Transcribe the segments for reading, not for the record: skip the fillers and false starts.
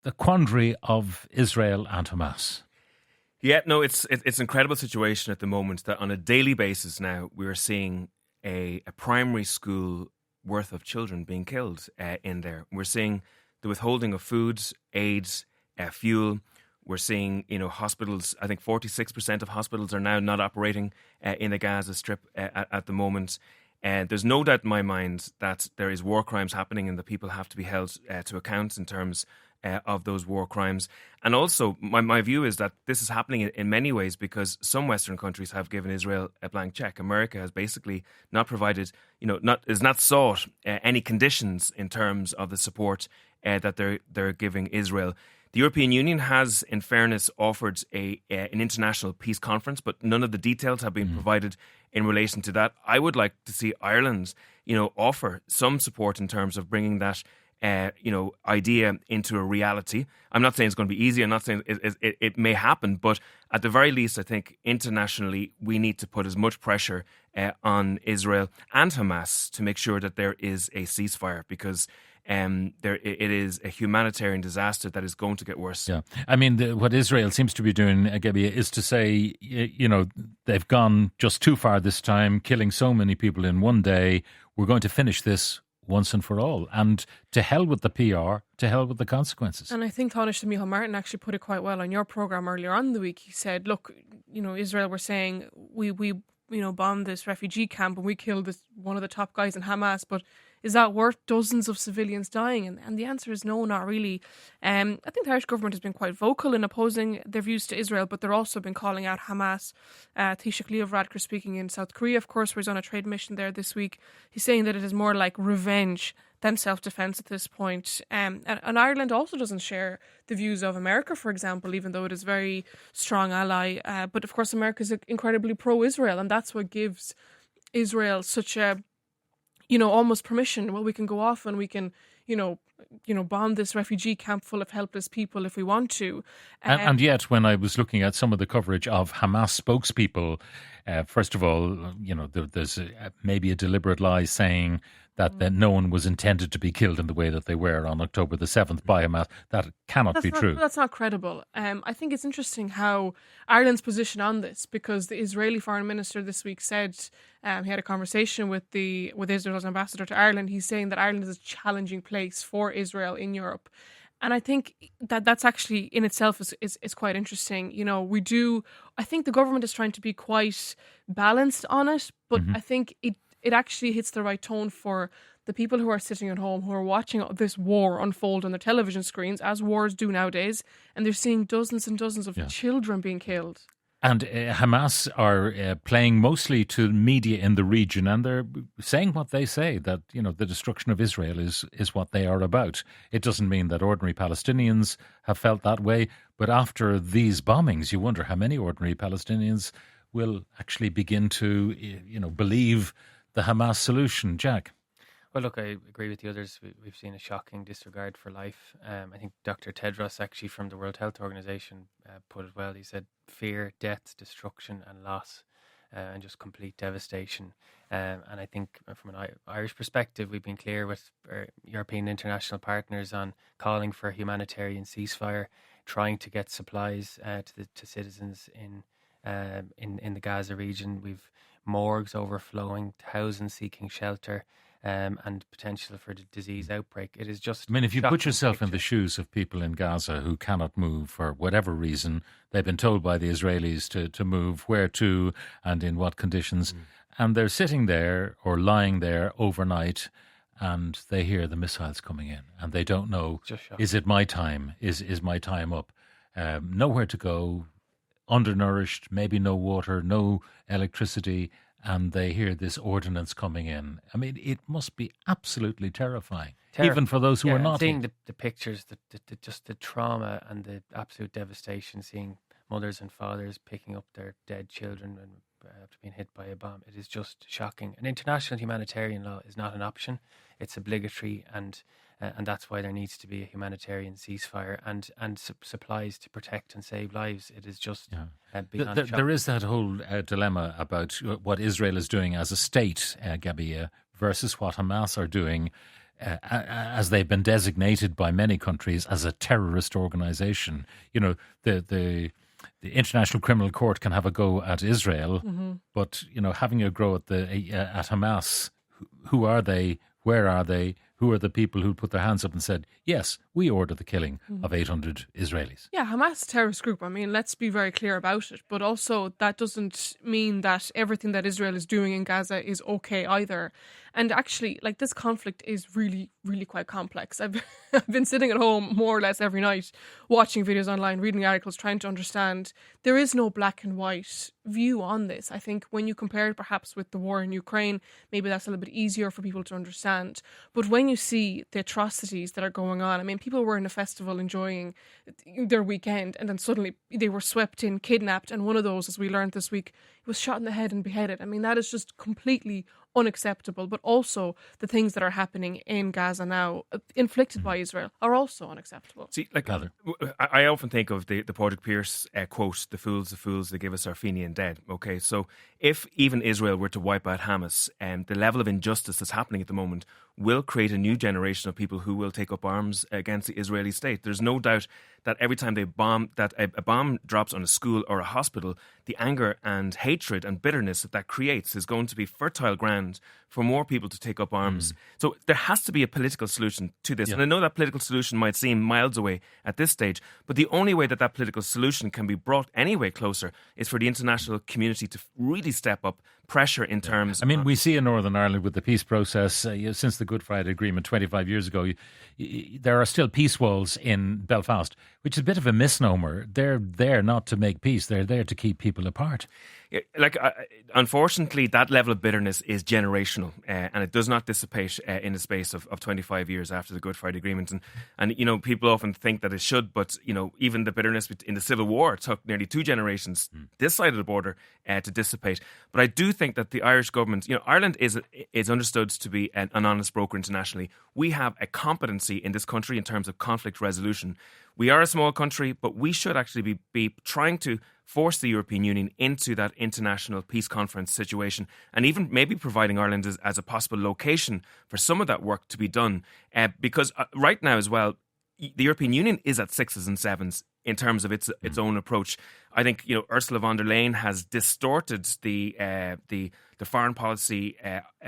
the quandary of Israel and Hamas. Yeah, no, it's an incredible situation at the moment that on a daily basis now we are seeing a primary school worth of children being killed in there. We're seeing the withholding of foods, aids, fuel. We're seeing, hospitals. I think 46% of hospitals are now not operating in the Gaza Strip at the moment. There's no doubt in my mind that there is war crimes happening and that people have to be held to account in terms of those war crimes. And also, my view is that this is happening in many ways because some Western countries have given Israel a blank check. America has basically not provided, is not sought any conditions in terms of the support that they're giving Israel. The European Union has, in fairness, offered an international peace conference, but none of the details have been provided in relation to that. I would like to see Ireland, offer some support in terms of bringing that, idea into a reality. I'm not saying it's going to be easy. I'm not saying it may happen, but at the very least, I think internationally we need to put as much pressure on Israel and Hamas to make sure that there is a ceasefire because it is a humanitarian disaster that is going to get worse. Yeah, I mean, what Israel seems to be doing, Gebbia, is to say, they've gone just too far this time, killing so many people in one day. We're going to finish this once and for all. And to hell with the PR, to hell with the consequences. And I think Tánaiste Micheál Martin actually put it quite well on your programme earlier on in the week. He said, look, Israel were saying we bombed this refugee camp and we killed one of the top guys in Hamas, but is that worth dozens of civilians dying? And the answer is no, not really. I think the Irish government has been quite vocal in opposing their views to Israel, but they're also been calling out Hamas. Taoiseach Leo Varadkar speaking in South Korea, of course, where he's on a trade mission there this week. He's saying that it is more like revenge than self-defence at this point. And Ireland also doesn't share the views of America, for example, even though it is a very strong ally. But of course, America is incredibly pro-Israel, and that's what gives Israel such a almost permission. Well, we can go off and we can, bomb this refugee camp full of helpless people if we want to. And yet, when I was looking at some of the coverage of Hamas spokespeople, first of all, there's maybe a deliberate lie saying that no one was intended to be killed in the way that they were on October the 7th by Hamas. That cannot be true. That's not credible. I think it's interesting how Ireland's position on this, because the Israeli foreign minister this week said he had a conversation with Israel's ambassador to Ireland. He's saying that Ireland is a challenging place for Israel in Europe. And I think that's actually in itself is quite interesting. I think the government is trying to be quite balanced on it, but I think it actually hits the right tone for the people who are sitting at home, who are watching this war unfold on their television screens, as wars do nowadays, and they're seeing dozens and dozens of children being killed. And Hamas are playing mostly to media in the region, and they're saying what they say, that the destruction of Israel is what they are about. It doesn't mean that ordinary Palestinians have felt that way, but after these bombings, you wonder how many ordinary Palestinians will actually begin to believe the Hamas solution. Jack? Well, look, I agree with the others. We've seen a shocking disregard for life. I think Dr. Tedros, actually from the World Health Organization, put it well. He said fear, death, destruction and loss, and just complete devastation. And I think from an Irish perspective, we've been clear with our European international partners on calling for a humanitarian ceasefire, trying to get supplies to citizens in the Gaza region. We've morgues overflowing, thousands seeking shelter, and potential for the disease outbreak. It is just... I mean, if you put yourself in the shoes of people in Gaza who cannot move for whatever reason, they've been told by the Israelis to move, where to and in what conditions, and they're sitting there or lying there overnight and they hear the missiles coming in and they don't know, is it my time? Is my time up? Nowhere to go, undernourished, maybe no water, no electricity, and they hear this ordnance coming in. I mean, it must be absolutely terrifying, even for those who are not. Seeing the pictures, just the trauma and the absolute devastation, seeing mothers and fathers picking up their dead children and after being hit by a bomb, it is just shocking. And international humanitarian law is not an option; it's obligatory, and that's why there needs to be a humanitarian ceasefire and supplies to protect and save lives. It is just beyond shocking. There is that whole dilemma about what Israel is doing as a state, Gabbia, versus what Hamas are doing. as they've been designated by many countries as a terrorist organization. You know, the International Criminal Court can have a go at Israel, but you know, having a go at at Hamas, who are they? Where are they? Who are the people who put their hands up and said, yes, we order the killing of 800 Israelis? Yeah, Hamas is a terrorist group. I mean, let's be very clear about it. But also, that doesn't mean that everything that Israel is doing in Gaza is okay either. And actually, like, this conflict is really, really quite complex. I've been sitting at home more or less every night, watching videos online, reading articles, trying to understand. There is no black and white view on this. I think when you compare it perhaps with the war in Ukraine, maybe that's a little bit easier for people to understand. But when you see the atrocities that are going on, I mean, people were in a festival enjoying their weekend, and then suddenly they were swept in, kidnapped, and one of those, as we learned this week, was shot in the head and beheaded. I mean, that is just completely unacceptable. But also the things that are happening in Gaza now, inflicted by Israel, are also unacceptable. See, like, I often think of the Padraig Pearse quote, the fools, they give us our Fenian dead. Okay, so if even Israel were to wipe out Hamas, the level of injustice that's happening at the moment will create a new generation of people who will take up arms against the Israeli state. There's no doubt that every time a bomb drops on a school or a hospital, the anger and hatred and bitterness that creates is going to be fertile ground for more people to take up arms. So there has to be a political solution to this. Yeah. And I know that political solution might seem miles away at this stage, but the only way that political solution can be brought anyway closer is for the international community to really step up pressure in terms. I mean, we see in Northern Ireland with the peace process, since the Good Friday Agreement 25 years ago, there are still peace walls in Belfast, which is a bit of a misnomer. They're there not to make peace. They're there to keep people apart. Unfortunately, that level of bitterness is generational, and it does not dissipate in the space of 25 years after the Good Friday Agreement. And you know, people often think that it should, but you know, even the bitterness in the Civil War took nearly 2 generations this side of the border to dissipate. But I do think that the Irish government, you know, Ireland is understood to be an honest broker internationally. We have a competency in this country in terms of conflict resolution. We are a small country, but we should actually be trying to force the European Union into that international peace conference situation, and even maybe providing Ireland as a possible location for some of that work to be done. Because right now as well, the European Union is at 6s and 7s in terms of its own approach. I think, you know, Ursula von der Leyen has distorted the foreign policy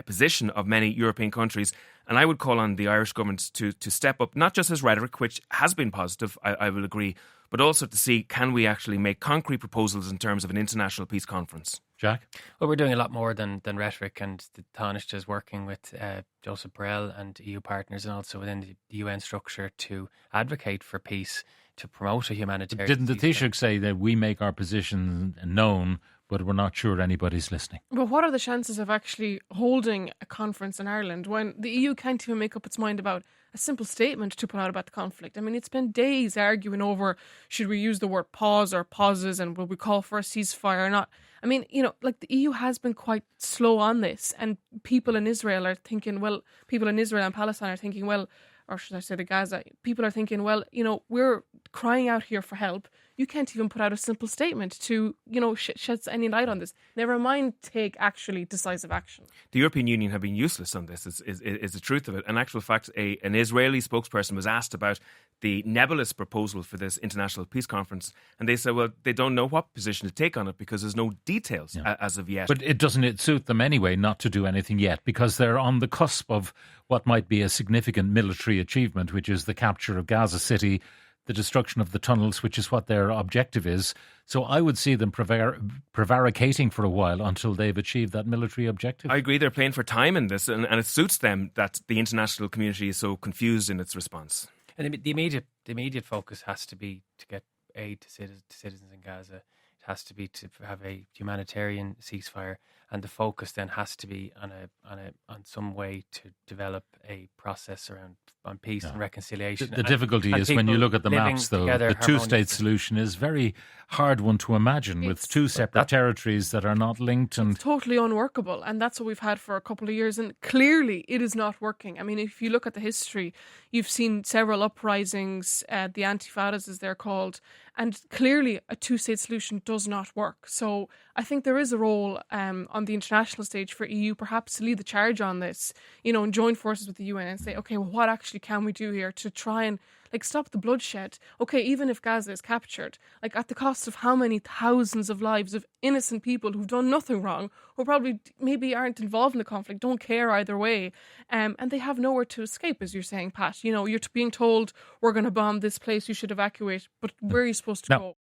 position of many European countries. And I would call on the Irish government to step up, not just as rhetoric, which has been positive, I will agree, but also to see, can we actually make concrete proposals in terms of an international peace conference? Jack? Well, we're doing a lot more than rhetoric, and the Taoiseach is working with Joseph Borrell and EU partners, and also within the UN structure, to advocate for peace, to promote a humanitarian. Didn't the Taoiseach say that we make our position known, but we're not sure anybody's listening? But what are the chances of actually holding a conference in Ireland when the EU can't even make up its mind about a simple statement to put out about the conflict? I mean, it's been days arguing over, should we use the word pause or pauses, and will we call for a ceasefire or not? I mean, you know, like, the EU has been quite slow on this, and people in Israel are thinking, well, people in Israel and Palestine are thinking, well, or should I say the Gaza, people are thinking, well, you know, we're crying out here for help. You can't even put out a simple statement to, you know, shed any light on this. Never mind take actually decisive action. The European Union have been useless on this, is the truth of it. In actual fact, an Israeli spokesperson was asked about the nebulous proposal for this international peace conference, and they said, well, they don't know what position to take on it because there's no details as of yet. But it suit them anyway not to do anything yet, because they're on the cusp of what might be a significant military achievement, which is the capture of Gaza City, the destruction of the tunnels, which is what their objective is. So I would see them prevaricating for a while until they've achieved that military objective. I agree, they're playing for time in this, and it suits them that the international community is so confused in its response. And the immediate focus has to be to get aid to citizens in Gaza. It has to be to have a humanitarian ceasefire, and the focus then has to be on some way to develop a process on peace and reconciliation. The difficulty is when you look at the maps, though, the two-state solution is a very hard one to imagine, with two separate territories that are not linked. And it's totally unworkable, and that's what we've had for a couple of years, and clearly it is not working. I mean, if you look at the history, you've seen several uprisings, the Antifadas as they're called, and clearly a two-state solution does not work. So I think there is a role on on the international stage for EU perhaps to lead the charge on this, and join forces with the UN and say, okay, well, what actually can we do here to try and stop the bloodshed? Okay, even if Gaza is captured, at the cost of how many thousands of lives of innocent people who've done nothing wrong, who probably maybe aren't involved in the conflict, don't care either way, and they have nowhere to escape, as you're saying, Pat. You're being told, we're going to bomb this place, you should evacuate, but where are you supposed to go?